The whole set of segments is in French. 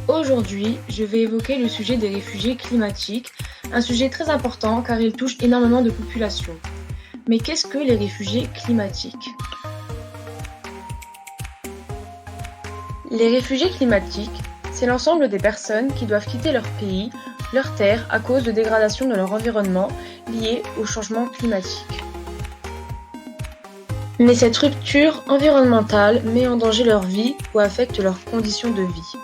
Aujourd'hui, je vais évoquer le sujet des réfugiés climatiques, un sujet très important car il touche énormément de populations. Mais qu'est-ce que les réfugiés climatiques? Les réfugiés climatiques, c'est l'ensemble des personnes qui doivent quitter leur pays, leur terre à cause de dégradation de leur environnement liée au changement climatique. Mais cette rupture environnementale met en danger leur vie ou affecte leurs conditions de vie.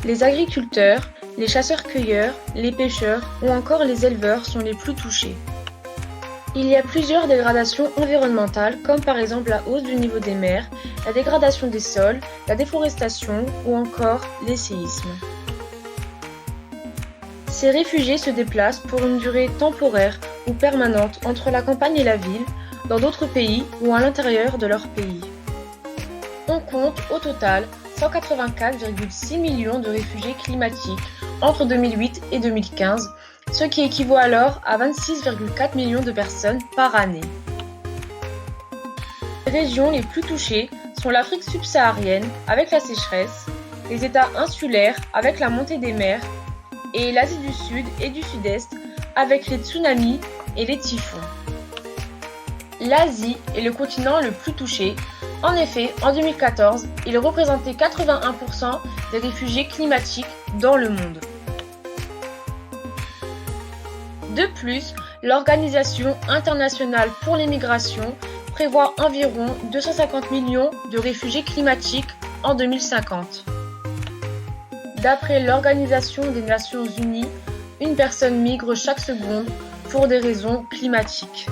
Les agriculteurs, les chasseurs-cueilleurs, les pêcheurs ou encore les éleveurs sont les plus touchés. Il y a plusieurs dégradations environnementales comme par exemple la hausse du niveau des mers, la dégradation des sols, la déforestation ou encore les séismes. Ces réfugiés se déplacent pour une durée temporaire ou permanente entre la campagne et la ville, dans d'autres pays ou à l'intérieur de leur pays. On compte au total 184,6 millions de réfugiés climatiques entre 2008 et 2015, ce qui équivaut alors à 26,4 millions de personnes par année. Les régions les plus touchées sont l'Afrique subsaharienne avec la sécheresse, les États insulaires avec la montée des mers et l'Asie du Sud et du Sud-Est avec les tsunamis et les typhons. L'Asie est le continent le plus touché. En effet, en 2014, il représentait 81% des réfugiés climatiques dans le monde. De plus, l'Organisation internationale pour les migrations prévoit environ 250 millions de réfugiés climatiques en 2050. D'après l'Organisation des Nations Unies, une personne migre chaque seconde pour des raisons climatiques.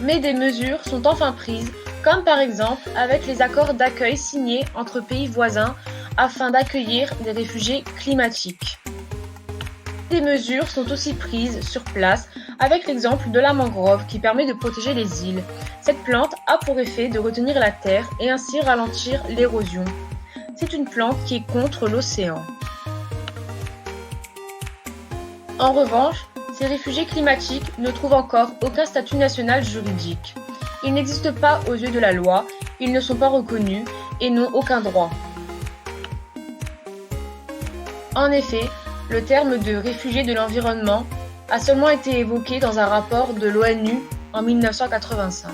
Mais des mesures sont enfin prises, comme par exemple avec les accords d'accueil signés entre pays voisins afin d'accueillir des réfugiés climatiques. Des mesures sont aussi prises sur place avec l'exemple de la mangrove qui permet de protéger les îles. Cette plante a pour effet de retenir la terre et ainsi ralentir l'érosion. C'est une plante qui est contre l'océan. En revanche, ces réfugiés climatiques ne trouvent encore aucun statut national juridique. Ils n'existent pas aux yeux de la loi, ils ne sont pas reconnus et n'ont aucun droit. En effet, le terme de réfugié de l'environnement a seulement été évoqué dans un rapport de l'ONU en 1985.